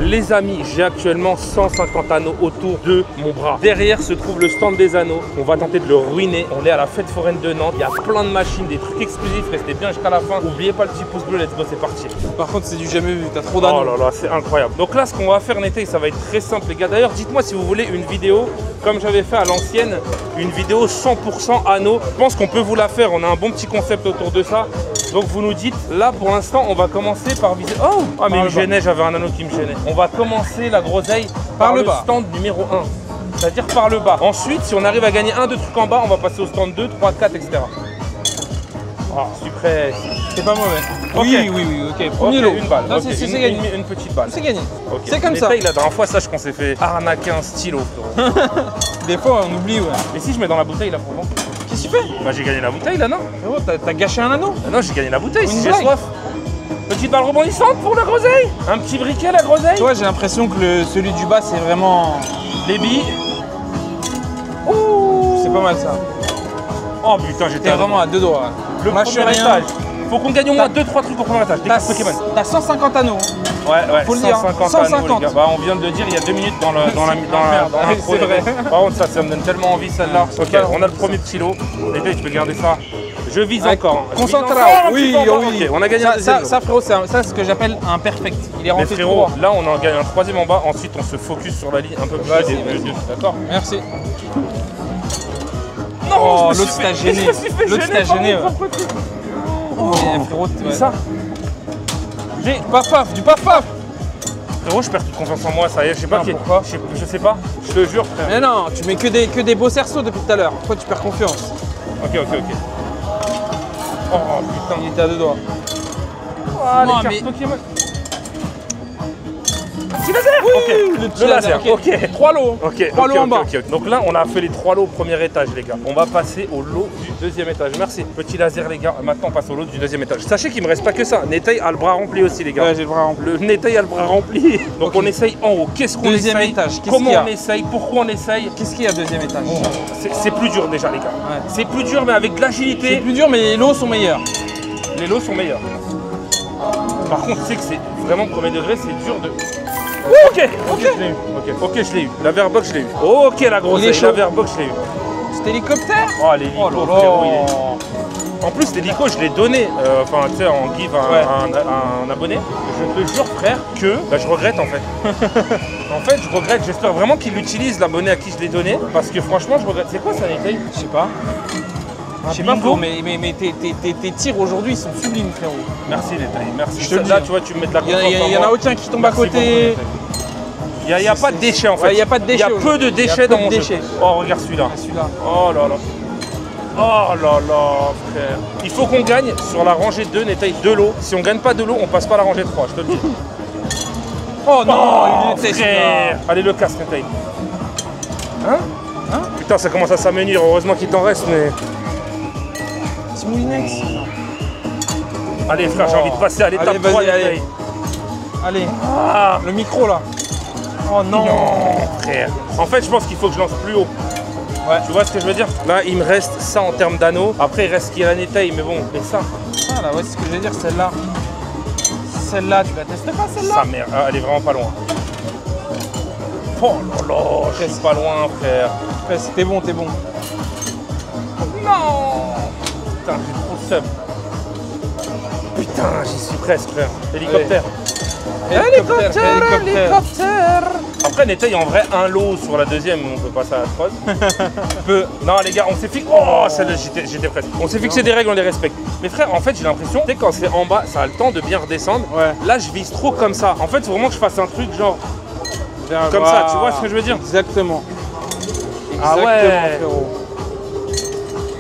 les amis, j'ai actuellement 150 anneaux autour de mon bras. Derrière se trouve le stand des anneaux. On va tenter de le ruiner. On est à la fête foraine de Nantes. Il y a plein de machines, des trucs exclusifs. Restez bien jusqu'à la fin. N'oubliez pas le petit pouce bleu, let's go, c'est parti. Par contre, c'est du jamais vu, t'as trop d'anneaux. Oh là là, c'est incroyable. Donc là, ce qu'on va faire, Netei, ça va être très simple, les gars. D'ailleurs, dites-moi si vous voulez une vidéo, comme j'avais fait à l'ancienne, une vidéo 100% anneaux. Je pense qu'on peut vous la faire. On a un bon petit concept autour de ça. Donc vous nous dites, là pour l'instant on va commencer par viser. Oh ah mais il me gênait, j'avais un anneau qui me gênait. On va commencer la groseille par le stand numéro 1. C'est-à-dire par le bas. Ensuite, si on arrive à gagner 1-2 trucs en bas, on va passer au stand 2, 3, 4, etc. Oh, super. C'est pas mauvais. Okay. Oui, ok. Premier lot. Une balle. Non, okay. c'est gagné. Une petite balle. C'est gagné. Okay. C'est comme ça. La dernière fois, sache qu'on s'est fait arnaquer un stylo. Des fois, on oublie, ouais. Et si je mets dans la bouteille là pour moi? Qu'est-ce que tu fais? Bah j'ai gagné la bouteille là, non? Oh, t'as gâché un anneau? Non, j'ai gagné la bouteille si j'ai blague. soif. Petite balle rebondissante pour la groseille. Un petit briquet la groseille. Toi, j'ai l'impression que celui du bas, c'est vraiment... Les billes. C'est pas mal ça. Oh putain, j'étais vraiment à deux doigts. Le premier étage. Faut qu'on gagne au moins 2-3 trucs au premier étage. Des cartes Pokémon. T'as 150 anneaux. Ouais, faut le dire. 150 anneaux, les gars. Bah, on vient de le dire il y a 2 minutes dans l'intro. C'est vrai. Par contre, ça me donne tellement envie celle-là. Ok, on a le premier petit lot. Netei, tu peux garder ça. Je vise encore. Concentre. Oui. Ok, on a gagné un deuxième lot. Ça, frérot, c'est ce que j'appelle un perfect. Il est rentré frérot, là, on en gagne un troisième en bas. Ensuite, on se focus sur la ligne un peu plus. D'accord. Merci. Non, oh, l'autre t'a gêné. L'autre t'a gêné. Oh, frérot, ça. J'ai du paf-paf. Frérot, je perds toute confiance en moi, ça y est, je sais pas pourquoi. Je sais pas, je te jure, frère. Mais non, tu mets que des beaux cerceaux depuis tout à l'heure. Pourquoi tu perds confiance? Ok. Oh putain, il était à deux doigts. Oh, les cartes Pokémon. Petit laser. Oui, le laser. Ok. 3 lots. Ok. 3 lots en bas. Donc là, on a fait les 3 lots au premier étage, les gars. On va passer au lot du deuxième étage. Merci. Petit laser, les gars. Maintenant, on passe au lot du deuxième étage. Sachez qu'il me reste pas que ça. Netei a le bras rempli aussi, les gars. Ouais, j'ai le bras rempli. Le Netei a le bras rempli. Donc on essaye en haut. Qu'est-ce qu'on essaye? Deuxième étage. Comment on essaye? Pourquoi on essaye? Qu'est-ce qu'il y a deuxième étage? C'est plus dur déjà, les gars. Ouais. C'est plus dur, mais avec de l'agilité. C'est plus dur, mais les lots sont meilleurs. Les lots sont meilleurs. Par contre, tu sais que c'est vraiment premier degré, c'est dur de... Ok, je l'ai eu. Ok, je l'ai eu. La verbox, je l'ai eu. Ok, la grosse. La verbox, je l'ai eu. C'était hélicoptère? Oh, l'hélico, frérot. En plus, l'hélico, je l'ai donné, enfin, tu sais, en give à un abonné. Je te jure, frère, que je regrette, en fait. En fait, je regrette. J'espère vraiment qu'il l'utilise, l'abonné à qui je l'ai donné. Parce que franchement, je regrette. C'est quoi ça, Netei? Je sais pas. Je sais pas, frérot, mais tes tirs aujourd'hui sont sublimes, frérot. Merci, Netei. Merci. Je te le dis. Là, tu vois, tu me mets de la confiance. Il y en a aucun qui tombe à côté. Il n'y a pas de déchets en fait. Il y a pas de déchets. Il y a peu de déchets dans mon jeu. Oh, regarde celui-là. Oh là là. Oh là là, frère. Il faut qu'on gagne sur la rangée 2, Netei 2 lots. Si on gagne pas 2 lots, on passe pas à la rangée 3, je te le dis. Oh non, il est frère. Allez, le casque, Netei. Hein? Putain, ça commence à s'amenuire. Heureusement qu'il t'en reste, mais. C'est Moulinex. Allez, frère, j'ai envie de passer à l'étape 3, Netei. Allez, le micro là. Oh non. Non, frère. En fait, je pense qu'il faut que je lance plus haut. Ouais. Tu vois ce que je veux dire? Là, il me reste ça en termes d'anneaux. Après, il reste ce qui est la Netei, mais bon, mais ça. Ah là, ouais, c'est ce que je veux dire, celle-là. Celle-là, tu la testes pas, celle-là? Sa mère, elle est vraiment pas loin. Oh là là, je suis pas loin, frère. T'es bon, t'es bon. Non. Putain, j'ai trop le seum. Putain, j'y suis presque, frère. Hélicoptère. Hélicoptère. Après, Netei en vrai un lot sur la deuxième, on peut passer à la troisième. Non, les gars, on s'est fixé. Oh, celle-là, j'étais presque. On s'est fixé des règles, on les respecte. Mais frère, en fait, j'ai l'impression, tu sais, quand c'est en bas, ça a le temps de bien redescendre. Ouais. Là, je vise trop comme ça. En fait, il faut vraiment que je fasse un truc genre. Comme ça, tu vois ce que je veux dire? Exactement. Ah ouais, frérot.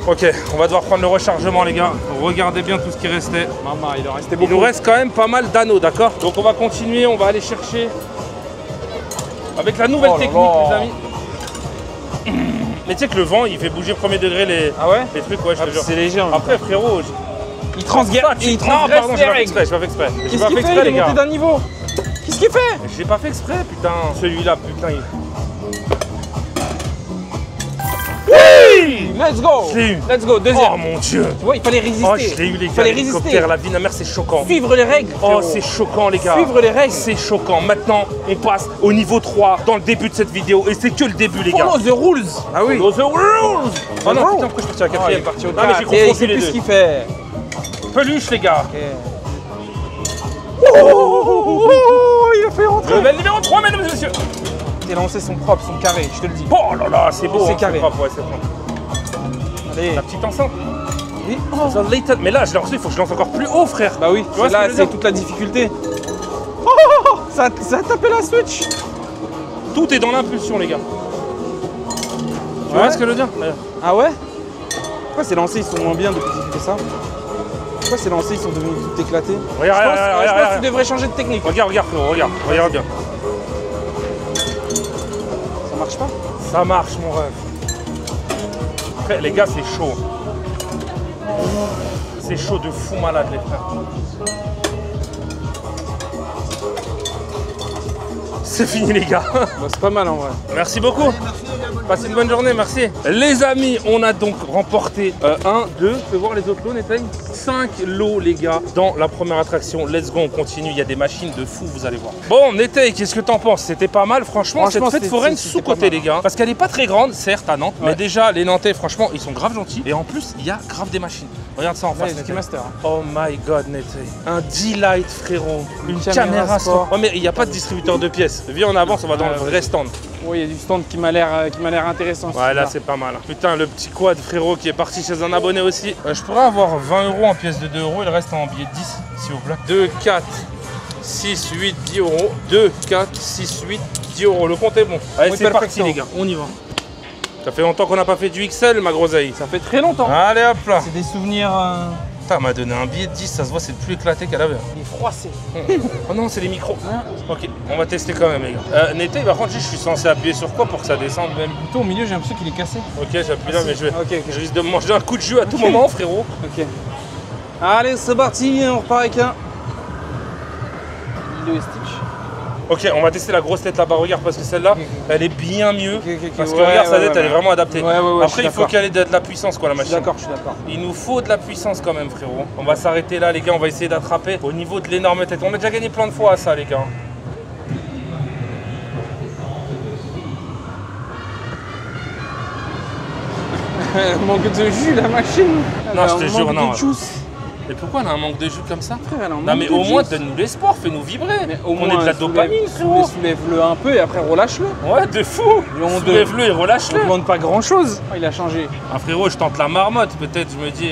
Ok, on va devoir prendre le rechargement, les gars. Regardez bien tout ce qui restait. Maman, il en restait beaucoup. Il nous reste quand même pas mal d'anneaux, d'accord? Donc on va continuer, on va aller chercher avec la nouvelle technique, les amis. Mais tu sais que le vent, il fait bouger premier degré les trucs, ouais, je te jure. C'est léger. Après, frérot, il transgresse. Non, pardon, j'ai pas fait exprès, Qu'est-ce qu'il fait? Il est monté d'un niveau. Qu'est-ce qu'il fait? J'ai pas fait exprès, putain. Celui-là, putain, il... Oui! Let's go. Je l'ai eu. Let's go, deuxième. Oh mon dieu. Tu vois, il fallait résister. Oh, je l'ai eu les Il gars. fallait L'hélicoptère, résister. la vie de la mère, c'est choquant. Suivre les règles. Oh, frérot. c'est choquant les gars. Suivre les règles. C'est choquant. Maintenant, on passe au niveau 3 dans le début de cette vidéo. Et c'est que le début les gars. Follow the rules. Ah oui. Follow the rules. Oh non, putain, pourquoi je suis parti à la Oh, il est quatrième parti au Non, mais j'ai 4. Et il confondu sait les plus ce deux. qu'il fait. Peluche les gars. Oh, il a fait rentrer. Level numéro 3, mesdames et messieurs. Tes lancers sont propres, sont carrés, je te le dis. Oh là là, c'est beau. C'est hein, carré. propre, ouais, c'est propre. Allez. La petite enceinte. Oui. Ça, later. Mais là, j'ai l'impression qu'il faut que je lance encore plus haut, frère. Bah oui, Tu vois ce que là je veux c'est dire toute la difficulté. Ça a tapé la Switch. Tout est dans l'impulsion, les gars. Tu vois ce que je veux dire? Ah ouais? Pourquoi ces lancers ils sont moins bien depuis qu'il fait ça? Pourquoi ces lancers ils sont devenus tout éclatés? Regarde, Je pense que regarde. tu devrais changer de technique. Regarde, frérot, regarde bien. Ça marche pas? Ça marche, mon rêve. Après, les gars, c'est chaud. C'est chaud de fou malade, les frères. C'est fini, les gars. Bah, c'est pas mal en vrai. Merci beaucoup. Passez une bonne journée, merci. Les amis, on a donc remporté 1, 2, fais voir les autres lots, Netei. 5 lots, les gars, dans la première attraction. Let's go, on continue. Il y a des machines de fou, vous allez voir. Bon, Netei, qu'est-ce que t'en penses? C'était pas mal, franchement. Cette fête foraine sous-cotée, les gars. Parce qu'elle est pas très grande, certes, à Nantes. Ouais. Mais déjà, les Nantais, franchement, ils sont grave gentils. Et en plus, il y a grave des machines. Regarde ça en face, Netei. Master. Oh my god, Netei. Un D-Light, frérot. Une caméra sport. Oh, mais il n'y a pas de distributeur de pièces. Viens, on avance, on va dans le vrai stand. Oui, il y a du stand qui m'a l'air intéressant. Ouais, là c'est pas mal. Putain, le petit quad frérot qui est parti chez un abonné aussi. Je pourrais avoir 20 € en pièces de 2 €, il reste en billet de 10, s'il vous plaît. 2, 4, 6, 8, 10 €. 2, 4, 6, 8, 10 €. Le compte est bon. Allez, c'est parti les gars, on y va. Ça fait longtemps qu'on n'a pas fait du XL, ma groseille. Ça fait très longtemps. Allez hop là. C'est des souvenirs. Putain, elle m'a donné un billet de 10, ça se voit, c'est le plus éclaté qu'elle avait. Il est froissé. Oh non, c'est les micros. Ok, on va tester quand même, les gars. Netei, par contre, je suis censé appuyer sur quoi pour que ça descende? Le bouton au milieu, j'ai l'impression qu'il est cassé. Ok, j'appuie là, mais je risque de me manger un coup de jus à tout Ok. moment, frérot. Ok. Allez, c'est parti, on repart avec un. Lilo et Stitch. Ok, on va tester la grosse tête là-bas, regarde, parce que celle-là, elle est bien mieux. Ok. Parce que regarde, sa tête, elle est vraiment adaptée. Ouais, Après, il faut qu'elle ait de la puissance, quoi, la Je suis machine. d'accord, je suis d'accord. Il nous faut de la puissance quand même, frérot. On va s'arrêter là, les gars, on va essayer d'attraper au niveau de l'énorme tête. On a déjà gagné plein de fois à ça, les gars. Manque de jus, la machine. Non, je te jure, non. De juice. Mais pourquoi elle a un manque de jus comme ça? Frère, elle a un Non, manque mais de au moins, juice. donne-nous l'espoir, fais-nous vibrer. Mais au On moins, est de la dopamine, frérot. Soulève-le un peu et après relâche-le. Ouais, de fou. On Soulève-le et On relâche-le. demande pas grand-chose. Oh, il a changé. Ah, frérot, je tente la marmotte, peut-être, je me dis.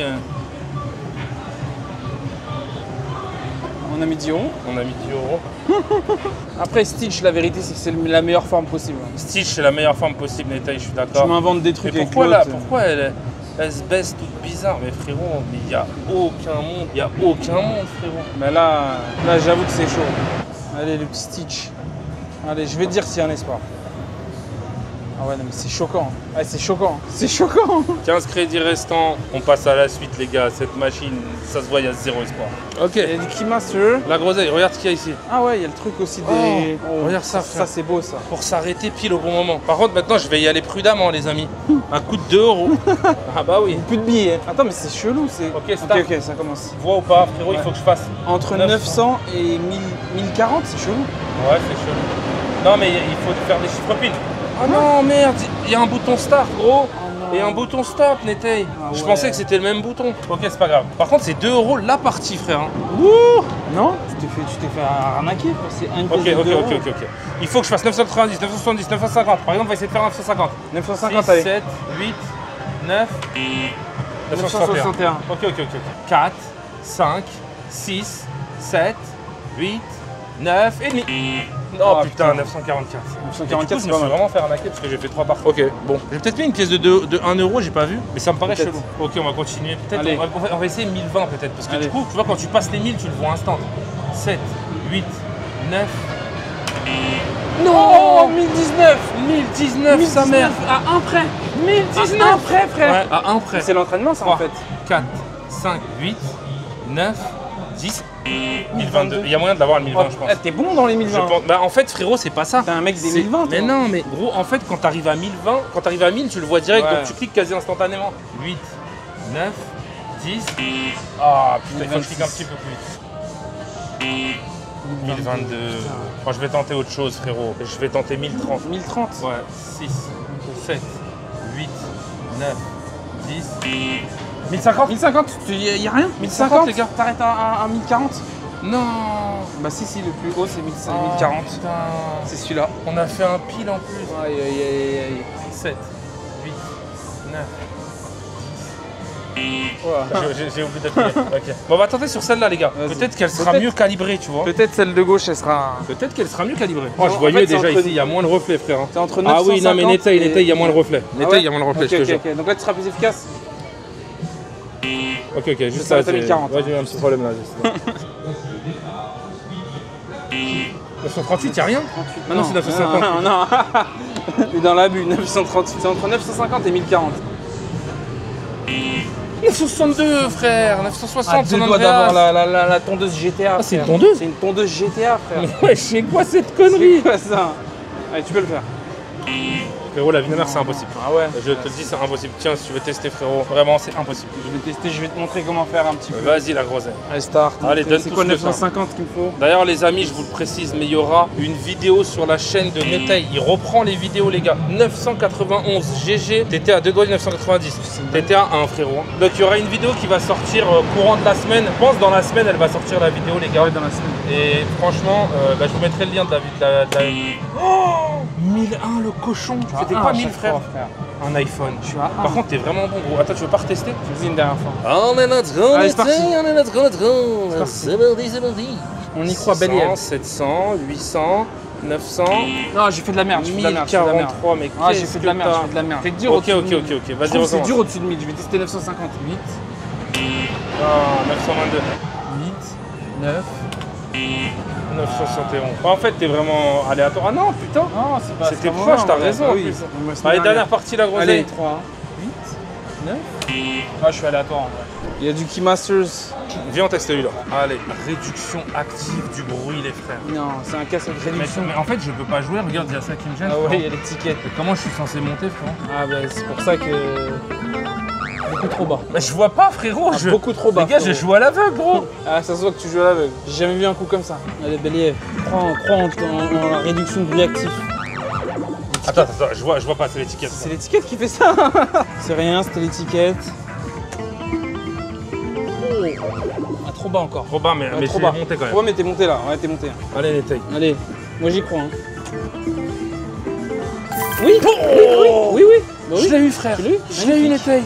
On a mis 10 €. On a mis 10 €. Après Stitch, la vérité, c'est que c'est la meilleure forme possible. Stitch, c'est la meilleure forme possible, Netei, je suis Tu d'accord. m'inventes des Mais trucs avec pourquoi là, l'autre. pourquoi elle se baisse toute bizarre? Mais frérot, mais il n'y a aucun monde, frérot. Mais là j'avoue que c'est chaud. Allez, le petit Stitch. Allez, je vais te dire s'il y a un espoir. Ah ouais, non mais c'est choquant. Ouais, c'est choquant. C'est choquant. 15 crédits restants, on passe à la suite, les gars. Cette machine, ça se voit, il y a zéro espoir. Ok. Il y a du Keymaster. La groseille, regarde ce qu'il y a ici. Ah ouais, il y a le truc aussi des... regarde ça, Ça, frère. c'est beau, ça. Pour s'arrêter pile au bon moment. Par contre, maintenant, je vais y aller prudemment, les amis. Un coup de 2 €. Ah bah oui. Plus de billets. Attends, mais c'est chelou, c'est... Ok, stop. Ok, ça commence. Vois ou pas, frérot, il faut que je fasse. Entre 900 et 1040, c'est chelou. Ouais, c'est chelou. Non, mais il faut faire des chiffres piles. Oh non, merde, il y a un bouton start, gros. Et un bouton stop, Netei. Je pensais que c'était le même bouton. Ok, c'est pas grave. Par contre, c'est 2 € la partie, frère. Hein. Ouh. Non, tu t'es fait arnaquer. C'est un Ok. Il faut que je fasse 990, 970, 950. Par exemple, on va essayer de faire 950. 950, 6, allez. 7, 8, 9, 961. Ok. 4, 5, 6, 7, 8, 9 et demi. Oh putain, 944. 944, je me suis vraiment fait arnaquer parce que j'ai fait 3 parties. Ok, bon. J'ai peut-être mis une pièce de 1 €, j'ai pas vu, mais ça me paraît chelou. Ok, on va continuer. Peut-être on va essayer 1020 peut-être. Parce que du coup, tu vois, quand tu passes les 1000, tu le vois instant. 7, 8, 9. Non, 1019. 1019, sa mère. À un près. 1019. À un près, frère. Ouais, à un près. C'est l'entraînement, ça, en fait. 4, 5, 8, 9, 10 1022. Il y a moyen de l'avoir le 1020, je pense. T'es bon dans les 1020. Bah, en fait, frérot, c'est pas ça. T'es un mec des 1020. Mais non, mais gros, en fait, quand t'arrives à 1020, quand t'arrives à 1000, tu le vois direct, Ouais. donc tu cliques quasi instantanément. 8, 9, 10. Ah, putain, il faut que je clique un petit peu plus vite. 1022. Moi, je vais tenter autre chose, frérot. Je vais tenter 1030. 1030. Ouais, 6, 7, 8, 9, 10. 1050. 1050, y a rien. 1050, les gars. T'arrêtes à 1040. Non. Bah si, le plus haut c'est 1040. Putain. C'est celui-là. On a fait un pile en plus. Aïe aïe aïe aïe. 7, 8, 9. Voilà. J'ai oublié d'appuyer. Ok. Bon, on va tenter sur celle-là, les gars. Vas-y. Peut-être qu'elle sera mieux calibrée, tu vois. Peut-être celle de gauche, elle sera. Peut-être qu'elle sera mieux calibrée. Non, Oh, je en voyais fait, c'est déjà entre- ici, il y a moins de reflets, frère. Hein. C'est entre Ah 950. oui, non, mais Netei, il y a moins de reflets. Ah Netei, ouais il y a moins de reflets, Ok, je te ok, jure. ok. Donc là, tu seras plus efficace. Ok, juste ça va ça. être 1040. Ouais, j'ai eu un petit problème là. Juste. 938, il a rien. Ah non, c'est 950. Non, non. T'es dans l'abus, 938. C'est entre 950 et 1040. 962, frère. 960, Deux San doigts Andreas. d'avoir la tondeuse GTA. Ah, c'est une frère. tondeuse. C'est une tondeuse GTA, frère. Ouais, c'est quoi cette connerie? C'est quoi ça? Allez, tu peux le faire. Frérot, la vinaigre, c'est impossible. Ah ouais. Je te le dis, c'est impossible. Tiens, si tu veux tester, frérot, vraiment, c'est impossible. Je vais tester, je vais te montrer comment faire un petit peu. Vas-y, la groseille. Allez, start. Allez, donne c'est tout quoi ce que t'as. 950 qu'il me faut? D'ailleurs, les amis, je vous le précise, mais il y aura une vidéo sur la chaîne de Netei. Il reprend les vidéos, les gars. 991 GG, t'étais à 2 doigts de 990. T'étais à 1, frérot. Donc, il y aura une vidéo qui va sortir courant de la semaine. Je pense dans la semaine, elle va sortir la vidéo, les gars. Ouais, dans la semaine. Et franchement, je vous mettrai le lien de la vidéo. Oh 1001, le cochon. C'était quoi 1000, frère? Un iPhone. Je suis à 1. Par contre, t'es vraiment bon, gros. Attends, tu veux pas retester? Vas-y une dernière fois. On est let's go, Allez, c'est parti. on est let's go, let's go. parti. C'est parti, c'est parti. On y croit, bel et 700, 800, 900, Non, j'ai fait de la merde, j'ai fait de la merde. j'ai fait de la merde. 1043, mais Ah, j'ai qu'est-ce fait de que la merde, t'as? j'ai fait de la merde. C'est dur Ok, au-dessus de ok, 1000. ok, ok, Je vas-y, trouve que c'est recommence. dur au-dessus de 1000, je vais tester 950. 8, Ah, 922, 9. 971. En fait, t'es vraiment aléatoire. Ah non, putain. Non, c'est pas. C'était proche, t'as raison en plus. Allez, dernière partie, la groseille. Allez, 3, 8, 9. Ah, je suis aléatoire en vrai. Il y a du Keymasters. Viens, on teste celui-là. Allez, réduction active du bruit, les frères. Non, c'est un casque avec Mais, réduction. mais en fait, je peux pas jouer, regarde, il y a ça qui me gêne. Ah ouais, frérot. il y a l'étiquette. Comment je suis censé monter, frérot? Ah bah c'est pour ça que. Beaucoup trop bas. Mais je vois pas, frérot. Ah, beaucoup trop bas. Les gars, frérot. j'ai joué à l'aveugle, gros. Ah, ça se voit que tu joues à l'aveugle. J'ai jamais vu un coup comme ça. Allez, Bélier, crois en la réduction de bruit actif. Attends, je vois pas, c'est l'étiquette. C'est l'étiquette qui fait ça. C'est rien, c'était l'étiquette. Ah, trop bas encore. Trop bas, mais Ah, mais trop c'est bas. monté quand même. Ouais, mais t'es monté là. Ouais, t'es monté. Allez, Netei. Allez, moi j'y crois. Hein. Oui, oui. Bah oui. Je l'ai eu, frère. Tu l'as eu Je l'ai eu, Netei.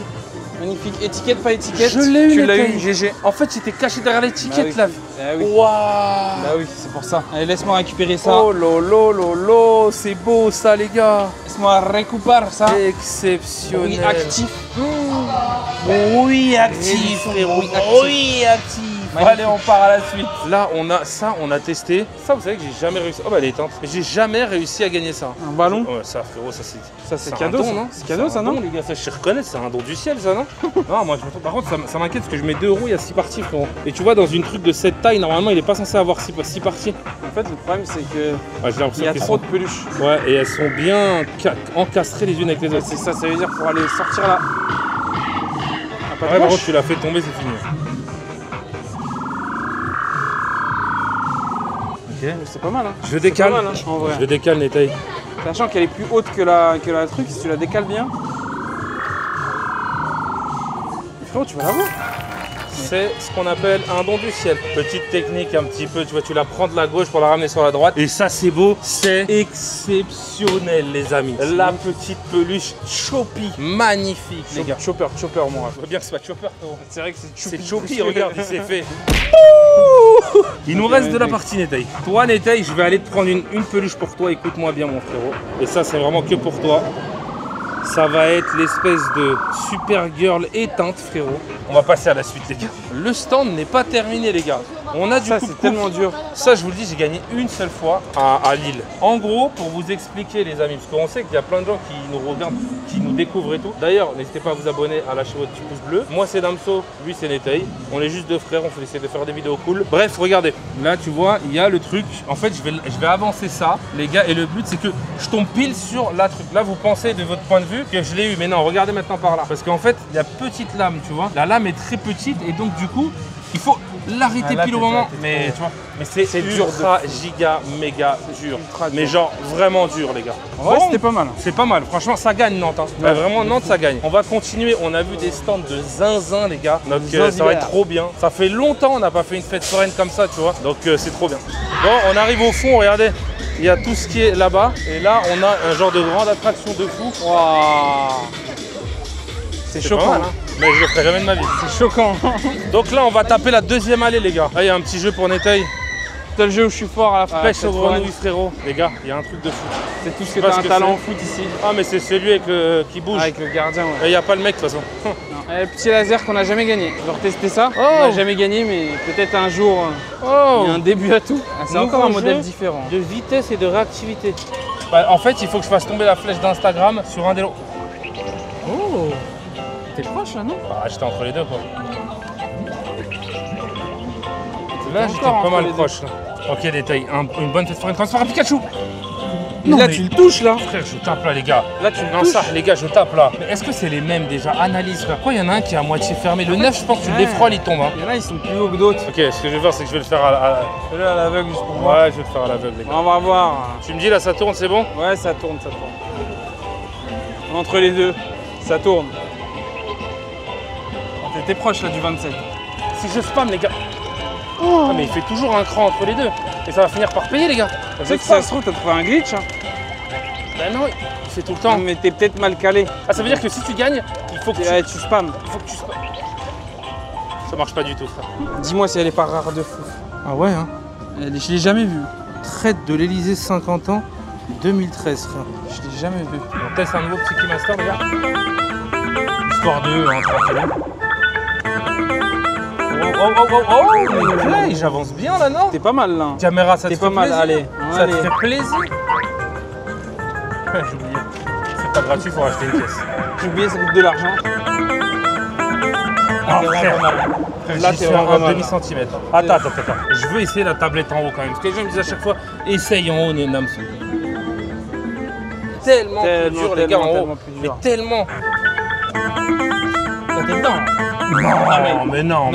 Magnifique. Étiquette, pas étiquette. Je l'ai eu, Tu l'as Netei. eu, GG. En fait, j'étais caché derrière l'étiquette, là. Ah oui. Waouh. Bah oui, c'est pour ça. Allez, laisse-moi récupérer ça. Oh lolo, lolo, c'est beau ça, les gars. Laisse-moi récupérer ça. Exceptionnel. Oui, actif. Oui, actif, frérot. Oui, actif. Oui, actif. Magnifique. Allez, on part à la suite. Là, on a ça, on a testé. Ça, vous savez que j'ai jamais réussi. Oh, bah, elle est éteinte. J'ai jamais réussi à gagner ça. Un ballon. Ouais, ça, frérot, ça c'est. Ça, c'est un cadeau, don, ça. non? C'est cadeau, ça, un non? don, les gars, ça, je reconnais, c'est un don du ciel, ça, non? Non, moi, je me trompe. Par contre, ça m'inquiète parce que je mets 2 euros, il y a 6 parties, frérot. Et tu vois, dans une truc de cette taille, normalement, il est pas censé avoir 6 parties. En fait, le problème, c'est que Ouais, j'ai l'impression il y a qu'elles trop sont- de peluches. Ouais, et elles sont bien encastrées les unes avec les autres. C'est ça, ça veut dire pour aller sortir là. Ah, pas de Ouais, par manche. contre, tu l'as fait tomber, c'est fini. Ok. C'est pas mal, hein. Je décale. pas mal, hein, en vrai. Je décale, Netei. Sachant qu'elle est plus haute que la truc, si tu la décales bien. Frérot, tu vas la voir. C'est ce qu'on appelle un don du ciel. Petite technique un petit peu, tu vois, tu la prends de la gauche pour la ramener sur la droite. Et ça, c'est beau, c'est exceptionnel, les amis. La petite peluche Choppy, magnifique, les gars. Chopper, moi. Je veux bien que ce soit Chopper, frérot. C'est vrai que c'est C'est Choppy, regarde, il s'est fait. Il nous reste de la partie, Netei. Toi, Netei, je vais aller te prendre une peluche pour toi. Écoute-moi bien, mon frérot. Et ça, c'est vraiment que pour toi. Ça va être l'espèce de Supergirl éteinte, frérot. On va passer à la suite, les gars. Le stand n'est pas terminé, les gars. On a du Ça, c'est tellement dur. Ça, je vous le dis, j'ai gagné une seule fois à Lille. En gros, pour vous expliquer, les amis, parce qu'on sait qu'il y a plein de gens qui nous regardent, qui nous découvrent et tout. D'ailleurs, n'hésitez pas à vous abonner, à lâcher votre petit pouce bleu. Moi, c'est Damso, lui, c'est Netei. On est juste deux frères, on fait essayer de faire des vidéos cool. Bref, regardez. Là, tu vois, il y a le truc. En fait, je vais avancer ça, les gars. Et le but, c'est que je tombe pile sur la truc. Là, vous pensez, de votre point de vue, que je l'ai eu. Mais non, regardez maintenant par là. Parce qu'en fait, il y a petite lame, tu vois. La lame est très petite et donc, du coup, il faut l'arrêter pile au moment. Mais tu vois, mais c'est ultra giga méga dur. Mais genre vraiment dur, les gars. En vrai, c'était pas mal. C'est pas mal. Franchement, ça gagne Nantes. Hein. Ouais, vraiment, Nantes, ça gagne. On va continuer. On a vu des stands de zinzin, les gars. Donc ça va être trop bien. Ça fait longtemps on n'a pas fait une fête foraine comme ça, tu vois. Donc c'est trop bien. Bon, on arrive au fond. Regardez. Il y a tout ce qui est là-bas. Et là, on a un genre de grande attraction de fou. Waouh. C'est choquant. Mal, hein. Mais je le ferai jamais de ma vie. C'est choquant. Donc là, on va taper la deuxième allée, les gars. Là, il y a un petit jeu pour Netei. C'est le jeu où je suis fort à la fin. Pêche aux grenouilles, frérot. Les gars, il y a un truc de fou. C'est tout ce que t'as un talent au foot ici. Ah, mais c'est celui avec qui bouge. Avec le gardien, ouais. Il n'y a pas le mec, de toute façon. Le petit laser qu'on n'a jamais gagné. Je vais retester ça. Oh. On n'a jamais gagné, mais peut-être un jour, il y a un début à tout. Ah, c'est encore un modèle différent. De vitesse et de réactivité. Bah, en fait, il faut que je fasse tomber la flèche d'Instagram sur un des lots. Oh. T'es proche là, non? Bah, j'étais entre les deux, quoi. Là, j'étais pas mal proche. Là. Ok, détail. Une bonne fête foraine. Transfert à Pikachu. Non, là, tu le touches, là. Frère, je tape là, les gars. Là, tu le Non, touches. ça, les gars, je tape là. Mais est-ce que c'est les mêmes déjà? Analyse, frère. Pourquoi il y en a un qui est à moitié fermé? Le 9, je pense que tu le défroiles, il tombe. Hein. Il y en a, ils sont plus hauts que d'autres. Ok, ce que je vais faire, c'est que je vais le faire à Fais-le à l'aveugle juste pour moi. Ouais, je vais le faire à l'aveugle, les gars. On va voir. Tu me dis là, ça tourne, c'est bon? Ouais, ça tourne, ça tourne. Entre les deux, ça tourne. T'étais proche là du 27. Si je spam, les gars. Oh. Ah, mais il fait toujours un cran entre les deux. Et ça va finir par payer, les gars. Tu sais que ça se trouve, t'as trouvé un glitch. Hein. Ben non, il fait tout le temps. Mais t'es peut-être mal calé. Ah, ça veut dire que si tu gagnes, il faut que tu spams. Il faut que tu spam. Ça marche pas du tout, frère. Dis-moi si elle est pas rare de fou. Ah ouais, hein. Je l'ai jamais vue. Traite de l'Elysée 50 ans, 2013, frère. Je l'ai jamais vue. On teste un nouveau petit Keymaster, les gars. Histoire de, hein, tranquille. Mais j'avance bien là, non? T'es pas mal là. Caméra, ça te fait pas mal, plaisir. allez. Ça te fait plaisir. J'ai oublié. C'est pas gratuit, faut acheter une pièce. J'ai oublié, ça coûte de l'argent. Ah, frère, là, t'es vraiment un mal. demi-centimètre. Attends. Je veux essayer la tablette en haut quand même. Parce que les gens me disent à chaque fois, essaye en haut, Namso. Tellement plus dur, les gars, en haut. Mais tellement. Là, t'es dedans là. Non, mais non.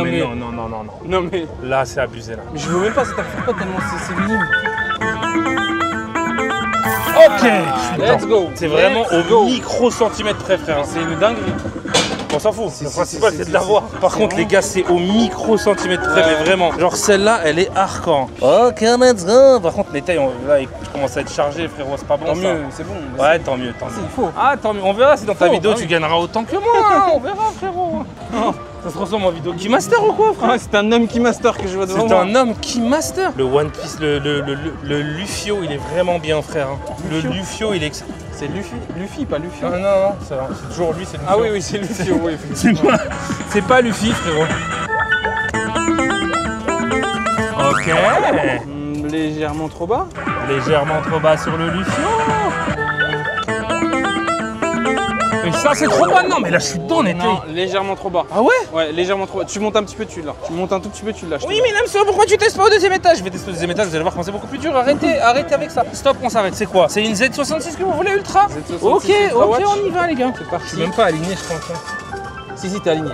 Non mais. Là, c'est abusé là. Mais je veux même pas, ça t'affecte pas tellement c'est minime. Ok, let's go. C'est vraiment au micro-centimètre près, frère. C'est une dinguerie. On s'en fout, le principal c'est de la voir. Par contre, les gars, c'est au micro-centimètre près, mais vraiment. Genre celle-là, elle est hardcore. Ok, let's go. Par contre, les tailles, là, ils commencent à être chargés, frérot, c'est pas bon. Tant ça. mieux, c'est bon. Ouais, tant mieux. Il faut. Ah, tant mieux. On verra si dans ta vidéo bah tu oui. gagneras autant que moi. Hein. On verra, frérot. Ça se transforme en vidéo Keymaster ou quoi, frère? Ah, c'est un homme Keymaster que je vois devant moi. C'est un homme Keymaster. Le One Piece, le Lufio, il est vraiment bien, frère. Hein. Le Lufio, il est excellent. C'est Luffy, pas Luffy. Non, c'est toujours lui, c'est Lufio. Ah oui, c'est Luffy, oui, effectivement. C'est pas Luffy, frérot. Ok. Légèrement trop bas. Légèrement trop bas sur le Lufio. Et ça, c'est trop bas. Non, mais là, je suis dedans, Netei. Non, légèrement trop bas. Ah ouais? Ouais, légèrement trop bas. Tu montes un petit peu dessus, là. Tu montes un tout petit peu dessus, là. Oui, mais Namso, pourquoi tu testes pas au deuxième étage? Je vais tester au deuxième étage, vous allez voir comment c'est beaucoup plus dur. Arrêtez avec ça. Stop, on s'arrête. C'est quoi? C'est une Z66 que vous voulez, Ultra? Z66 Ok, Ultra Watch. on y va, les gars. C'est parti. Je suis même pas aligné, je pense. Hein. Si, t'es aligné.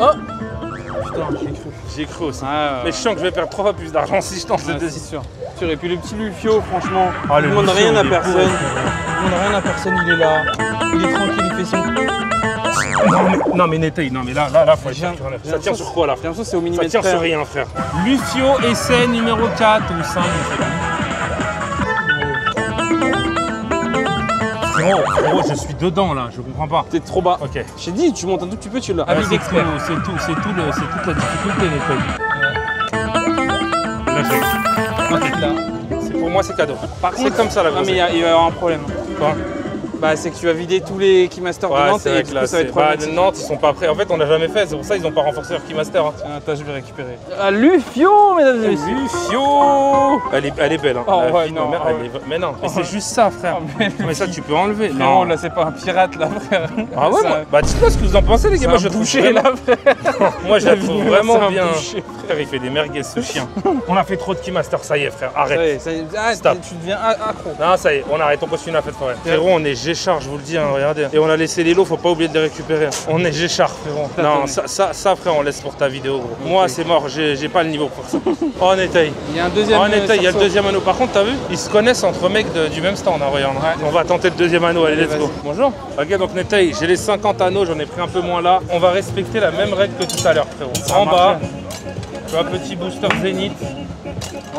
Oh putain, j'ai cru. J'y ai cru aussi. Ah, Mais je sens que je vais perdre 3 fois plus d'argent si je tente le c'est deuxième. sûr. Et puis le petit Lufio, franchement, Ah, il le demande Lufio, rien à il est personne. beau. Il demande rien à personne, il est là. Il est tranquille, il fait son. Non, mais Netei, non, mais là, faut être sûr. Ça tient sur quoi, là? J'ai l'impression que c'est au Ça millimètre tient près. sur rien, frère. Lufio, essai numéro 4 ou 5, je sais plus. Frérot, je suis dedans, là, je comprends pas. T'es trop bas. Ok. J'ai dit, tu montes un tout petit peu, tu l'as. C'est toute la difficulté, Netei. Là, pour moi, c'est cadeau. C'est comme ça, la Non, mais vraie. il va y avoir un problème. Quoi? Bah, c'est que tu as vidé tous les Keymasters de Nantes et du coup, ça va être problématique. Nantes, ils sont pas prêts. En fait, on n'a jamais fait. C'est pour ça qu'ils n'ont pas renforcé leur Keymaster. Hein. Attends, je vais récupérer. Ah, Lufio, mesdames et messieurs. Lufio. Elle est belle. Hein. Oh, ouais, non. Mère, mais non, mais c'est juste ça, frère. Mais ça, tu peux enlever. Non, là, c'est pas un pirate, là, frère. Ah ouais, bah dites-moi ce que vous en pensez, les gars. Moi, je trouve là, frère. Moi, je la trouve vraiment bien. Frère, il fait des merguez, ce chien. On a fait trop de Keymaster, ça y est, frère. Arrête. Ça y est. Ah, tu deviens accro. Non, ça y est, on arrête, on continue la fête forêt. Frérot, on est G-Char, je vous le dis, hein, regardez. Et on a laissé les lots, faut pas oublier de les récupérer. On est G-Char, frérot. Non, ça, frère, on laisse pour ta vidéo, gros. Moi, c'est mort, j'ai pas le niveau pour ça. Oh, Netei. Il y a un deuxième anneau. Il y a le deuxième anneau. Par contre, t'as vu, ils se connaissent entre mecs du même stand, hein, regarde. Ouais. On va tenter le deuxième anneau, allez, let's go. Bonjour. Ok, donc Netei, j'ai les 50 anneaux, j'en ai pris un peu moins là. On va respecter la même règle que tout à l'heure, frérot. En bas, tu vois, petit booster Zénith.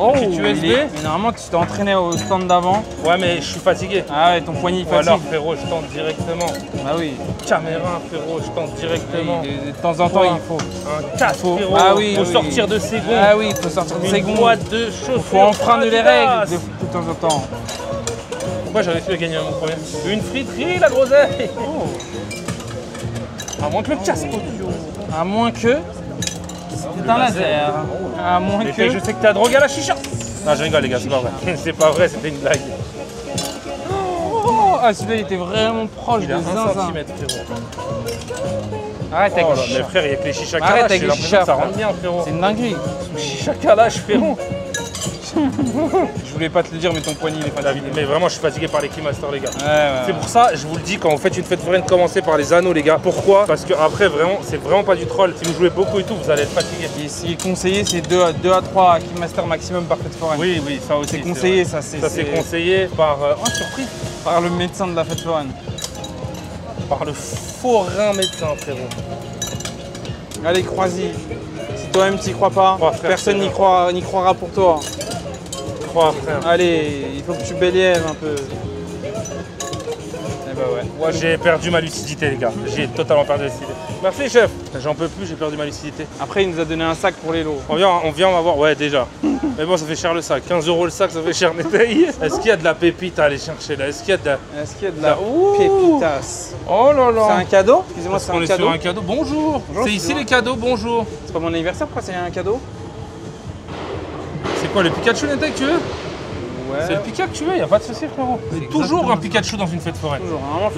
Oh, petit USB. Mais normalement, tu t'es entraîné au stand d'avant. Ouais, mais je suis fatigué. Ah ouais, ton poignet fatigue. Alors, frérot, je tente directement. Bah oui. Caméra, frérot, je tente directement. Oui, de temps en temps, il faut un casque, frérot. Ah oui, faut sortir de ses gonds. Ah oui, il faut sortir de ses gonds. Une boîte de chaussures. Faut enfreindre les règles de temps en temps. Pourquoi j'ai réussi à gagner mon premier? Une friterie, la groseille. Oh. À moins que le casque audio. À moins que... C'est un laser. À moins que... Je sais que t'as drogué à la chicha. Non, je rigole, les gars, c'est pas vrai. C'est pas vrai, c'était une blague. Ah, celui-là, il était vraiment proche de zinzin. 1 cm, frérot. Arrête avec les chichas. Mais frère, il y a que les chichas Arrête avec les chichas, ça rentre bien, frérot. C'est une dinguerie. Chicha calage, frérot. Je voulais pas te le dire, mais ton poignet il est fatigué. Mais vraiment, je suis fatigué par les Keymasters, les gars. Ouais, c'est pour ça, je vous le dis, quand vous faites une fête foraine, commencez par les anneaux, les gars. Pourquoi? Parce que après, vraiment, c'est vraiment pas du troll. Si vous jouez beaucoup et tout, vous allez être fatigué. Et si conseillé, c'est 2 à 3 Keymasters maximum par fête foraine. Oui, ça aussi. C'est conseillé, ça. Ça, c'est conseillé par. Oh, surprise! Par le médecin de la fête foraine. Par le forain médecin, frérot. Allez, crois-y. Si toi-même t'y crois pas, personne n'y croira pour toi. Frère. Allez, il faut que tu bélièves un peu. Eh bah ouais. J'ai perdu ma lucidité, les gars. J'ai totalement perdu la lucidité. Merci, chef. J'en peux plus, j'ai perdu ma lucidité. Après, il nous a donné un sac pour les lots. On vient m'avoir. Ouais, déjà. Mais bon, ça fait cher le sac. 15 € le sac, ça fait cher. Est-ce qu'il y a de la pépite à aller chercher là? Est-ce qu'il y a de la pépitas? Oh là là. C'est un cadeau? Excusez-moi, c'est un cadeau. Sur un cadeau. Bonjour. C'est ici les cadeaux, bonjour. C'est pas mon anniversaire, pourquoi c'est un cadeau? C'est quoi, le Pikachu, Netei, que tu veux? Ouais. C'est le Pikachu que tu veux, y a pas de souci, frérot. C'est toujours un Pikachu dans une fête foraine.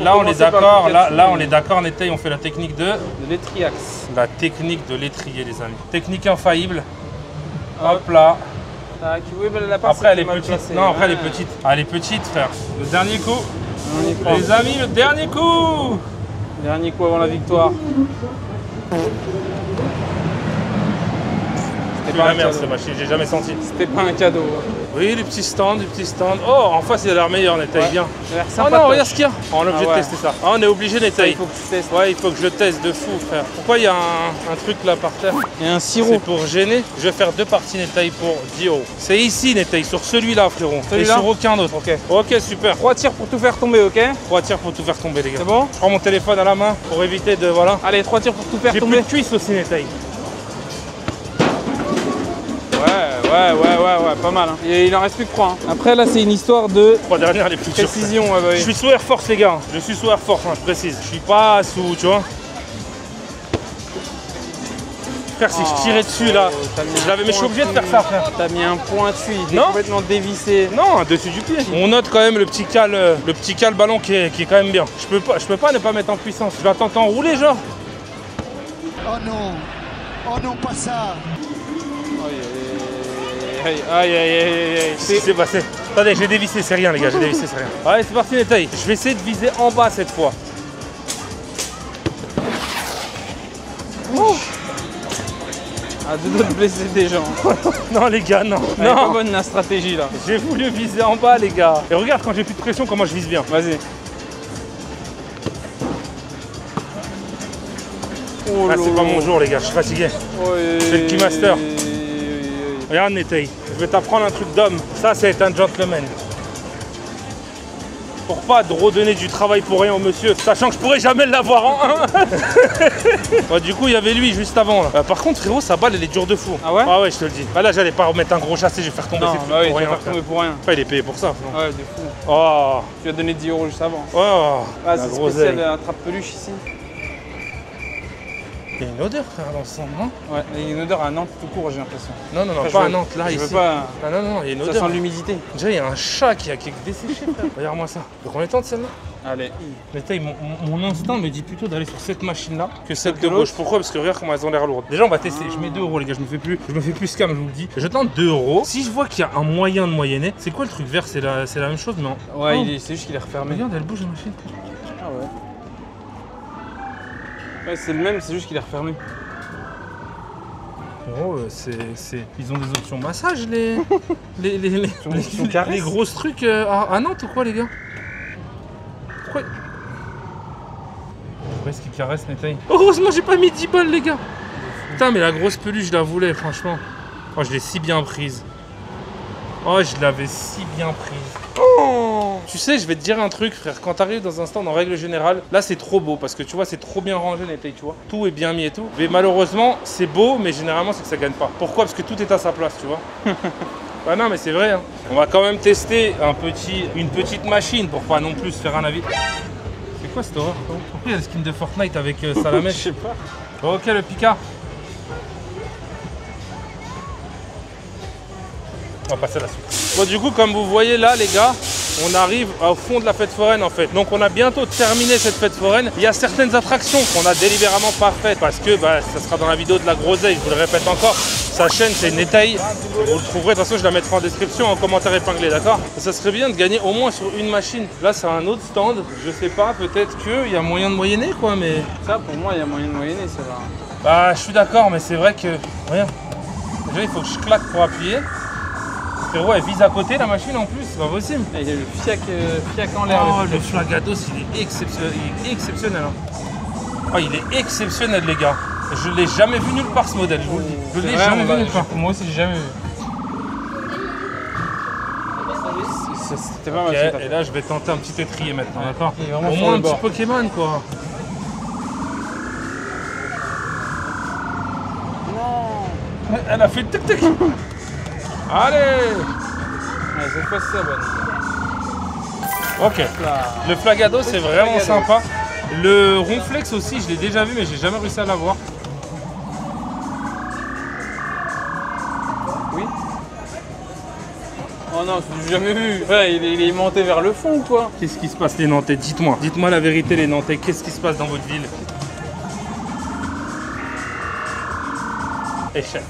Là, on est d'accord, là, on est d'accord, Netei, on fait la technique de l'étriax. La technique de l'étrier, les amis. Technique infaillible. Hop là. Oui, après, elle est petite. Non, après, elle est petite. Ah, elle est petite, frère. Le dernier coup. Les amis, le dernier coup. Dernier coup avant la victoire. C'était pas la merde, cette machine, j'ai jamais senti. C'était pas un cadeau. Oui, les petits stands, Oh, en face, il a l'air meilleur, Netei, bien. Oh non, regarde ce qu'il y a. Oh, on est obligé de tester ça. Ah, on est obligé, Netei. Il faut que tu testes. Ouais, il faut que je teste de fou, frère. Pourquoi il y a un truc là par terre? Il y a un sirop. C'est pour gêner. Je vais faire 2 parties, Netei, pour 10 €. C'est ici, Netei, sur celui-là, frérot. Et sur aucun autre. Ok, super. 3 tirs pour tout faire tomber, ok? 3 tirs pour tout faire tomber, les gars. C'est bon? Je prends mon téléphone à la main pour éviter de. Voilà. Allez, 3 tirs pour tout faire tomber. J'ai plus de cuisse aussi, Netei. Ouais, pas mal. Hein. Et il en reste plus que 3. Hein. Après, là, c'est une histoire de 3 dernières les plus précision. Ouais, bah oui. Je suis sous Air Force, les gars. Je suis sous Air Force, hein, je précise. Je suis pas sous, tu vois. Frère, si je tirais dessus, là, mais je suis obligé de faire ça, frère. T'as mis un pointu, il est complètement dévissé. Non, dessus du pied. On note quand même le petit cal ballon qui est quand même bien. Je peux pas ne pas mettre en puissance. Je vais t'enrouler, genre. Oh non, pas ça. Aïe. Qu'est-ce qui s'est passé? Attendez, j'ai dévissé, c'est rien, les gars, j'ai dévissé, c'est rien. Allez, c'est parti, Netei. Je vais essayer de viser en bas cette fois. À 2 doigts de blesser des gens. Non, les gars, non. Elle est pas bonne la stratégie là. J'ai voulu viser en bas, les gars. Et regarde, quand j'ai plus de pression, comment je vise bien. Vas-y. Ah, c'est pas mon jour, les gars, je suis fatigué. C'est le Keymaster. Regarde, Netei, je vais t'apprendre un truc d'homme. Ça, c'est un gentleman. pour pas redonner du travail pour rien au monsieur, sachant que je pourrais jamais l'avoir en 1. Bah, du coup, il y avait lui juste avant. Là. Par contre, frérot, sa balle, elle est dure de fou. Ah ouais? Ah ouais, je te le dis. Bah là, j'allais pas remettre un gros chassé, je vais faire tomber Non, ces trucs bah oui, pour tu rien. vas faire tomber pour rien. Enfin, il est payé pour ça. Ouais, de fou. Oh, Tu as donné 10 € juste avant. oh, Ah, la c'est groseille. spécial attrape-peluche ici. Il y a une odeur, frère, dans le sang, non? Ouais, il y a une odeur à Nantes tout court, j'ai l'impression. Non, non, non, Après, pas je à veux- Nantes, là, je ici. veux pas. Ah non, non, il y a une Ça odeur. sent l'humidité. Déjà, il y a un chat qui a desséché, frère. Regarde-moi ça. Donc on est temps de celle-là. Allez. Mais taille, mon instinct me dit plutôt d'aller sur cette machine-là que celle Que de l'autre. gauche. Pourquoi? Parce que regarde comment elles ont l'air lourdes. Déjà, on va tester. Je mets 2 €, les gars. Je me fais plus scam, je vous le dis. Je tente 2 €. Si je vois qu'il y a un moyen de moyenner, c'est quoi le truc vert? C'est la même chose, non? Ouais, Oh. c'est juste qu'il est refermé. Regarde, elle bouge la machine. Ah ouais. Ouais, c'est le même, c'est juste qu'il est refermé. Oh, ils ont des options massage, les Options caresse. les grosses trucs à Nantes ou quoi, les gars? Pourquoi est-ce qu'ils caressent mes tailles? Heureusement, j'ai pas mis 10 balles, les gars. Putain, mais la grosse peluche, je la voulais, franchement. Oh, je l'ai si bien prise. Oh, je l'avais si bien prise. Oh, tu sais, je vais te dire un truc, frère. Quand t'arrives dans un stand, en règle générale, là, c'est trop beau parce que tu vois, c'est trop bien rangé, les tailles, tu vois. Tout est bien mis et tout. Mais malheureusement, c'est beau, mais généralement, c'est que ça gagne pas. Pourquoi? Parce que tout est à sa place, tu vois. Bah non, mais c'est vrai. Hein. On va quand même tester une petite machine pour pas non plus se faire un avis. C'est quoi cette horreur? Pourquoi il y a le skin de Fortnite avec Salamèche? Je sais pas. Bon, ok, le Pika. On va passer à la suite. Bon, du coup, comme vous voyez là, les gars, on arrive au fond de la fête foraine en fait. Donc on a bientôt terminé cette fête foraine. Il y a certaines attractions qu'on a délibérément pas faites parce que ça sera dans la vidéo de la groseille, je vous le répète encore. Sa chaîne c'est Netaï, vous le trouverez, de toute façon je la mettrai en description, en commentaire épinglé, d'accord? Ça serait bien de gagner au moins sur une machine. Là c'est un autre stand, je sais pas, peut-être qu'il y a moyen de moyenner quoi, mais... Ça, pour moi, il y a moyen de moyenner, ça va. Bah je suis d'accord, mais c'est vrai que... Regarde, déjà il faut que je claque pour appuyer. Frérot, elle vise à côté la machine en plus, c'est pas possible. Il y a le fiac en l'air. Oh, le Flagados, il est exceptionnel. Hein. Oh, il est exceptionnel, les gars. Je l'ai jamais vu nulle part ce modèle, je vous le dis. Je l'ai jamais vu nulle part. Moi aussi, j'ai jamais vu. C'était pas mal. Ok, et là, je vais tenter un petit étrier maintenant, d'accord? Il est vraiment Au sur moins le un petit bord. Pokémon, quoi. Non. Elle a fait tic-tic. Allez. Ouais, cette fois, c'est la bonne. Ok. Le Flagado, c'est vraiment Flagado. sympa. Le Ronflex aussi, je l'ai déjà vu, mais j'ai jamais réussi à l'avoir. Oui. Oh non, j'ai jamais vu. Ouais, il est monté vers le fond ou quoi? Qu'est-ce qui se passe, les Nantais? Dites-moi. Dites-moi la vérité, les Nantais. Qu'est-ce qui se passe dans votre ville? Échec.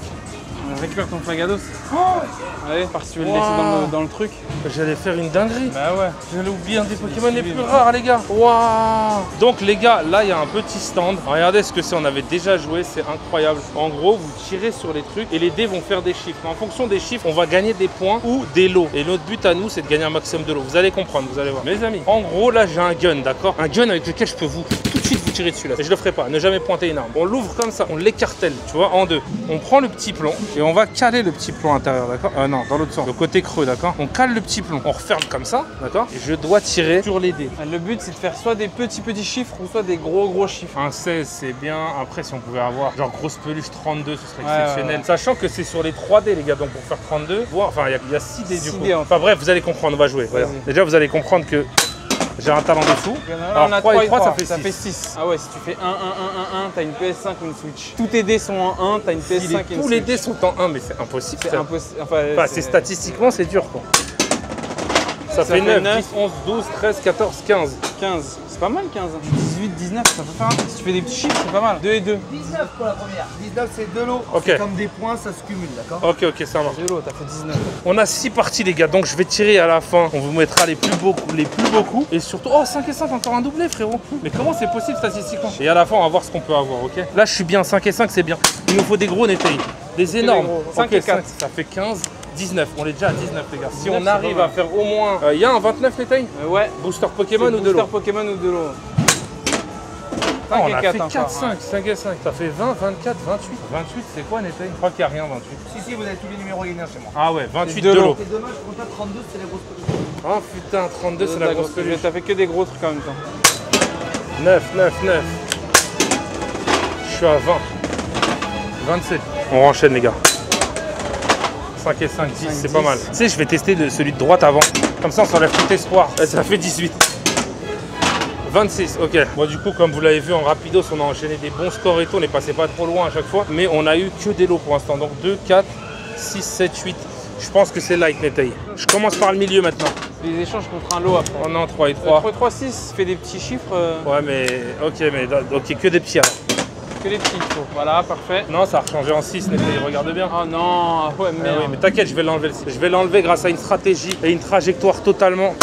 Récupère ton Flagados. Oh, Allez, parce que tu veux le Wow. laisser dans le truc. j'allais faire une dinguerie. Bah ouais. J'allais oublier un des Pokémon les plus rares, les gars. Waouh. Donc les gars, là il y a un petit stand. Regardez ce que c'est, on avait déjà joué, c'est incroyable. En gros, vous tirez sur les trucs et les dés vont faire des chiffres. En fonction des chiffres, on va gagner des points ou des lots. Et notre but à nous, c'est de gagner un maximum de lots. Vous allez comprendre, vous allez voir. Mes amis, en gros, là j'ai un gun, d'accord? Un gun avec lequel je peux vous tout de suite vous tirer dessus là. Et je le ferai pas, ne jamais pointer une arme. On l'ouvre comme ça, on l'écartèle, tu vois, en deux. On prend le petit plomb et on va caler le petit plomb à l'intérieur, d'accord? Non, dans l'autre sens, le côté creux, d'accord? On cale le petit plomb, on referme comme ça, d'accord? Et je dois tirer sur les dés. Le but, c'est de faire soit des petits chiffres ou soit des gros chiffres. Un 16, c'est bien. Après, si on pouvait avoir genre grosse peluche 32, ce serait Ouais, exceptionnel. ouais. Sachant que c'est sur les 3D, les gars. Donc pour faire 32, enfin, il y a 6 dés du 6 coup. dés, Enfin bref, vous allez comprendre, on va jouer. Voilà. Déjà, vous allez comprendre que j'ai un talent de fou. Alors, on a 3 et 3, ça fait 6. 6. Ah ouais, si tu fais 1, 1, 1, 1, 1, t'as une PS5 ou une Switch. Tous tes dés sont en 1, t'as une PS5 et une Switch. Tous les dés sont en 1, mais c'est impossible. C'est impossible. Enfin, c'est statistiquement, c'est dur quoi. Ça fait 9, 10, 11, 12, 13, 14, 15. 15. C'est pas mal 15. 18, 19, ça peut faire un... Si tu fais des petits chiffres, c'est pas mal. 2 et 2. 19 pour la première. 19, c'est 2 lots. Ok. C'est comme des points, ça se cumule, d'accord? Ok, ça marche. 2 lots, t'as fait 19. On a 6 parties les gars, donc je vais tirer à la fin. On vous mettra les plus beaux coups. Et surtout, oh 5 et 5, encore un doublé frérot. Mais comment c'est possible statistiquement? Et à la fin on va voir ce qu'on peut avoir, ok? Là je suis bien, 5 et 5 c'est bien. Il nous faut des gros Netaï, des énormes. gros. 5 Ok, et 4. ça fait 15, 19. On est déjà à 19 les gars. Si 19, on arrive à faire au moins... Il y a un 29 Netaï? Ouais. Booster Pokémon ou de Booster l'eau? Pokémon ou de l'eau. Oh, 5 on et a 4 fait encore. 4, 5, 5 et 5. Ça fait 20, 24, 28. 28 c'est quoi Netaï? Je crois qu'il n'y a rien 28. Si, vous avez tous les numéros gagnants chez moi. Ah ouais, 28 de de l'eau. l'eau. C'est dommage, pour toi, 32, c'est les grosses peluches. Oh putain, 32, c'est la grosse peluche. T'as fait que des gros trucs en même temps. 9. Je suis à 20. 27. On enchaîne les gars. 5 et 5, 10, c'est pas mal. Tu sais, je vais tester celui de droite avant. Comme ça, on s'enlève tout espoir. Et ça fait 18. 26, ok. Bon, du coup, comme vous l'avez vu en rapidos, on a enchaîné des bons scores et tout. On est passé pas trop loin à chaque fois. Mais on a eu que des lots pour l'instant. Donc 2, 4, 6, 7, 8. Je pense que c'est light, Netei. Je commence par le milieu maintenant. Les échanges contre un lot après. Oh non, 3 et 3. 3 et 3, 6, fait des petits chiffres. Ouais, mais ok, que des petits alors. Que les petits, il faut. Voilà, parfait. Non, ça a rechangé en 6, Netei, regarde bien. Oh non, ouais, merde. Oui, mais t'inquiète, je vais l'enlever. Je vais l'enlever grâce à une stratégie et une trajectoire totalement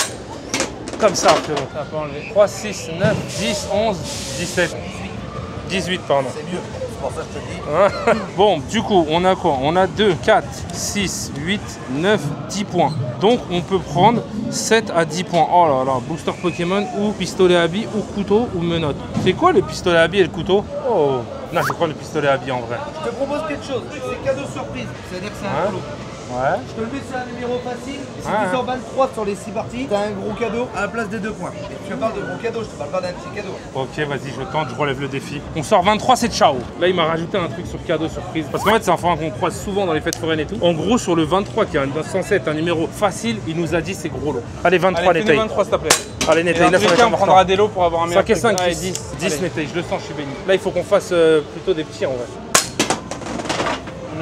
comme ça, frérot. Ça va pas enlever. 3, 6, 9, 10, 11, 17. 18, pardon. C'est mieux. C'est pour ça que je te dis. Bon, du coup, on a quoi? On a 2, 4, 6, 8, 9, 10 points. Donc, on peut prendre 7 à 10 points. Oh là là, booster Pokémon ou pistolet à billes ou couteau ou menottes. C'est quoi le pistolet à billes et le couteau? Oh, non, c'est quoi le pistolet à billes en vrai? Je te propose quelque chose. C'est cadeau surprise. C'est-à-dire que c'est un lot. Ouais. Je te le mets sur un numéro facile. Et si Ouais. tu sors 23 sur les 6 parties, t'as un gros cadeau à la place des 2 points. Et tu me parles de gros cadeau, je te parle pas d'un petit cadeau. Ok, vas-y, je tente, je relève le défi. On sort 23, c'est ciao. Là, il m'a rajouté un truc sur cadeau surprise. Parce qu'en fait, c'est un format qu'on croise souvent dans les fêtes foraines et tout. En gros, sur le 23, qui est censé être un numéro facile, il nous a dit c'est gros lot. Allez, 23, Allez, fais-nous Netei. 23 s'il te plaît. Allez, Et Netei, dans là, tous ça va les être cas, on important. prendra des lots pour avoir un meilleur 5 et 5, Allez, 10. 10, Allez. Netei, je le sens, je suis béni. Là, il faut qu'on fasse plutôt des petits en vrai.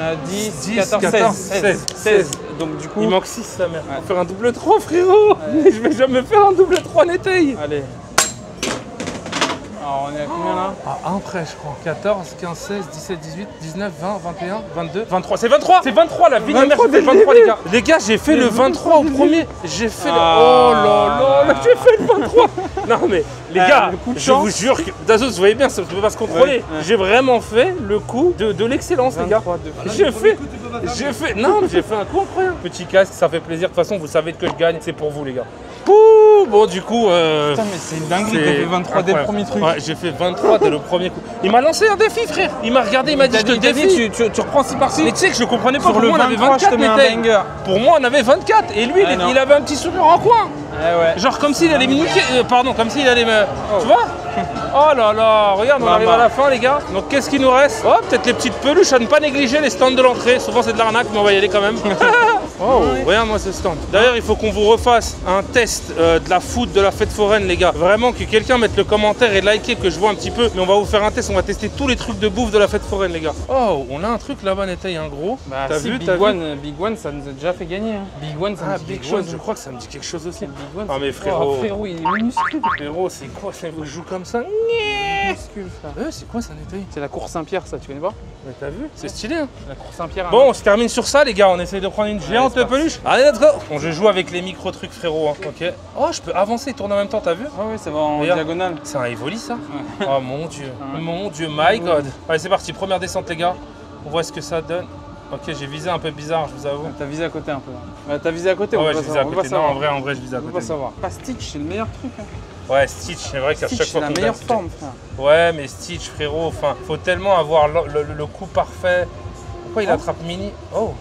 On a 10, 10, 14, 14, 16. 16. Donc du coup, Il manque 6, sa mère. Ouais. Faut faire un double 3, frérot. Je vais jamais faire un double 3, Netei. allez. Alors on est à combien là? À 1 près, je crois. 14, 15, 16, 17, 18, 19, 20, 21, 22, 23. C'est 23. C'est 23, la vie de ma mère, j'ai fait le 23, les gars. Les gars, j'ai fait le 23 au premier. J'ai fait le... Oh là là, j'ai fait le 23. Non mais, les gars, le coup de je chance. vous jure que... Dazos, vous voyez bien, ça ne peut pas se contrôler. Ouais. J'ai vraiment fait le coup de l'excellence, les gars. 23 de J'ai fait... Non, mais j'ai fait un coup incroyable. Petit casque, ça fait plaisir. De toute façon, vous savez que je gagne, c'est pour vous, les gars. Ouh, bon, du coup... Putain, mais c'est une dinguerie, t'as fait 23 dès le incroyable. premier truc. Ouais, j'ai fait 23 dès le premier coup. Il m'a lancé un défi, frère. Il m'a regardé, il m'a dit je te défie. tu reprends 6 parties. Mais tu sais que je comprenais pas. Sur Pour le moi, on avait 23, je te 24, mets un Netei. banger. Pour moi, on avait 24. Et lui, Ah, non. il avait un petit sourire en coin. Ouais. Genre comme s'il allait me niquer. Pardon, comme s'il allait me. Tu vois? Oh là là, regarde, on Maman. arrive à la fin, les gars. Donc, qu'est-ce qu'il nous reste? Oh, peut-être les petites peluches à ne pas négliger, les stands de l'entrée. Souvent, c'est de l'arnaque, mais on va y aller quand même. Oh, regarde-moi ce stand. D'ailleurs, il faut qu'on vous refasse un test de la food de la fête foraine, les gars. Vraiment, que quelqu'un mette le commentaire et liker, que je vois un petit peu. Mais on va vous faire un test, on va tester tous les trucs de bouffe de la fête foraine, les gars. Oh, on a un truc là-bas, Netei, un gros. Bah, T'as si, vu, Big One, ça nous a déjà fait gagner. Hein. Big One, ça me dit Big quelque One, chose. je crois que ça me dit quelque chose aussi. Big One, Ah, mais oh, frérot. frérot, il est minuscule. Frérot, c'est quoi ça? Vous jouez comme ça? Minuscule, ça. C'est quoi ça, Netei? C'est la cour Saint-Pierre, ça, tu connais pas? Mais t'as vu? C'est stylé, hein? La cour Saint-Pierre. Bon, on se termine sur ça, les gars. On essaye de prendre une géante c'est parti. peluche. Allez, let's go. Bon, je joue avec les micro-trucs, frérot. Hein. Ok. Oh, je peux avancer et tourner en même temps, t'as vu? Ouais, ça va en Regarde. diagonale. C'est un Evoli, ça? Oh mon dieu. Mon dieu, my god. Allez, c'est parti. Première descente, les gars. On voit ce que ça donne. Ok, j'ai visé un peu bizarre, je vous avoue. T'as visé à côté un peu. Ouais, t'as visé à côté, Ouais, on ouais, peut je pas visais à savoir. côté. Non, en vrai, je visais à On peut côté. pas savoir. Pas Stitch, c'est le meilleur truc. Hein. Ouais, Stitch, c'est vrai qu'à Stitch, chaque c'est fois la qu'on meilleure gagne, forme, frère. Ouais, mais Stitch, frérot, enfin, faut tellement avoir le coup parfait. Pourquoi il attrape Mini? Oh,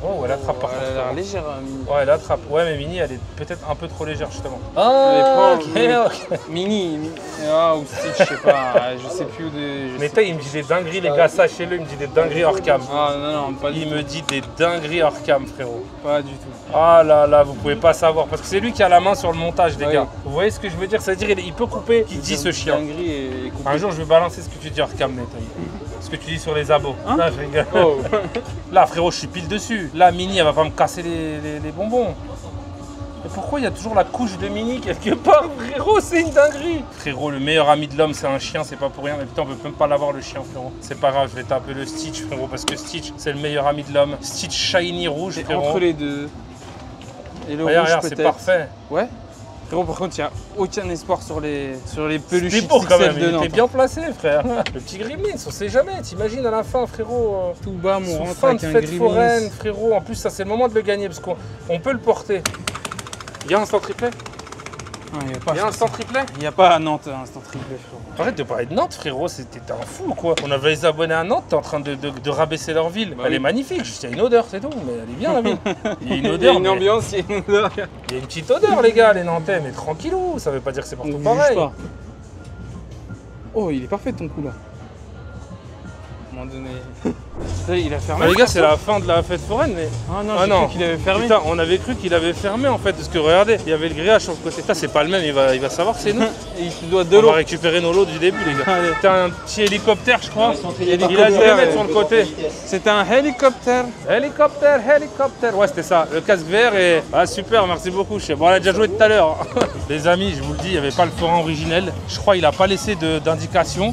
oh, elle attrape par contre. Elle a l'air légère, Mini. Ouais, elle attrape. Ouais, mais Mini, elle est peut-être un peu trop légère, justement. Elle est Ah, pas- ok. Mini, ou Stitch, je sais pas. Je sais plus où de. Mais il me dit des dingueries, les gars, sachez-le, il me dit des dingueries hors cam. Ah non, pas du Il tout. me dit des dingueries hors cam, frérot. Pas du tout. Ah là là, vous pouvez pas savoir, parce que c'est lui qui a la main sur le montage, les Oui. gars. Vous voyez ce que je veux dire? C'est-à-dire, il peut couper, qui dit ce chien. Dinguerie et coupé. Un jour, je vais balancer ce que tu dis hors cam, Netei. Ce que tu dis sur les abos. Hein? Non, je rigole. Oh. Là, frérot, je suis pile dessus. Là, Mini, elle va pas me casser les bonbons. Mais pourquoi il y a toujours la couche de Mini quelque part, frérot? C'est une dinguerie. Frérot, le meilleur ami de l'homme, c'est un chien, c'est pas pour rien. Mais putain, on peut même pas l'avoir, le chien, frérot. C'est pas grave, je vais taper le Stitch, frérot, parce que Stitch, c'est le meilleur ami de l'homme. Stitch shiny rouge, C'est frérot. entre les deux. Et le Regarde, rouge regarde, c'est peut-être. parfait. Ouais. Frérot, par contre, il n'y a aucun espoir sur les peluches C'est beau quand même, XXL il de Nantes. était bien placé, frère. Le petit Gremlins, on sait jamais. T'imagines à la fin, frérot. Tout bas, mon Son rentre fin avec de un fête Gremlins. foraine, frérot. En plus, ça, c'est le moment de le gagner parce qu'on peut le porter. Il y a un instant triplé? Il y a un instant triplet? Il n'y a pas à Nantes un instant triplet, frérot. Arrête de parler de Nantes, frérot, t'es un fou ou quoi? On avait les abonnés à Nantes, t'es en train de rabaisser leur ville. Bah elle est magnifique, juste il y a une odeur, c'est tout, mais elle est bien la ville. Il y a une odeur. Il y a une ambiance, il y a une odeur. Il y a une petite odeur, les gars, les Nantais, mais tranquillou, ça veut pas dire que c'est partout On pareil. juge pas. Oh, il est parfait ton coup là. À un moment donné. Il a fermé. Ah, les gars, c'est la fin de la fête foraine, mais. Ah non, Ah j'ai non. cru qu'il avait fermé. Putain, on avait cru qu'il avait fermé en fait, parce que regardez, il y avait le grillage sur le côté. Ça, c'est pas le même, il va savoir que c'est nous. Et il te doit de On l'eau. va récupérer nos lots du début, les gars. Allez. C'était un petit hélicoptère, je crois. Il a dû Hélicoptère, le mettre sur le côté. C'était un hélicoptère. Hélicoptère. Ouais, c'était ça. Le casque vert et. Ah, super, merci beaucoup. Bon, on a déjà joué tout à l'heure. Les amis, je vous le dis, il n'y avait pas le forain originel. Je crois qu'il a pas laissé d'indication.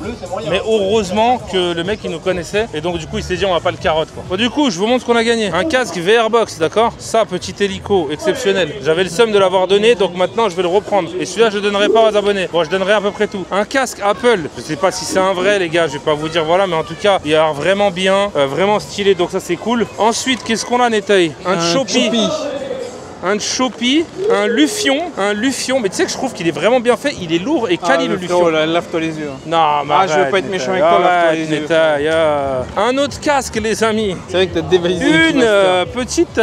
Mais heureusement que le mec, il nous connaissait. Et donc, du coup, il s'est dit, on va pas le carotte, quoi. Bon, du coup, je vous montre ce qu'on a gagné. Un casque VR Box, d'accord? Ça, petit hélico, exceptionnel. J'avais le seum de l'avoir donné, donc maintenant, je vais le reprendre. Et celui-là, je ne donnerai pas aux abonnés. Bon, je donnerai à peu près tout. Un casque Apple. Je sais pas si c'est un vrai, les gars. Je vais pas vous dire voilà, mais en tout cas, il a l'air vraiment bien, vraiment stylé. Donc ça, c'est cool. Ensuite, qu'est-ce qu'on a, Netei? Un Chopi. Un Chopi, un Lufion, mais tu sais que je trouve qu'il est vraiment bien fait, il est lourd et quali le Lufion. Oh là, lave-toi les yeux. Non, mais je veux pas être méchant avec toi, lave-toi les yeux. Un autre casque, les amis. C'est vrai que t'as dévalisé Une petite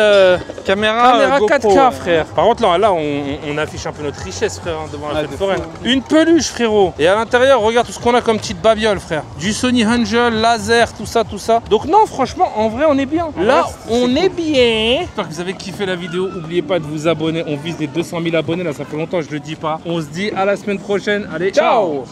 caméra GoPro, 4K, frère. Par contre, là on affiche un peu notre richesse, frère, hein, devant la fête foraine. Une peluche, frérot. Et à l'intérieur, regarde tout ce qu'on a comme petite babiole, frère. Du Sony Angel, laser, tout ça. Donc non, franchement, en vrai, on est bien. Là, on est bien. J'espère que vous avez kiffé la vidéo. N'oubliez pas de vous abonner. On vise les 200 000 abonnés. Là, ça fait longtemps que je le dis pas. On se dit à la semaine prochaine. Allez, ciao.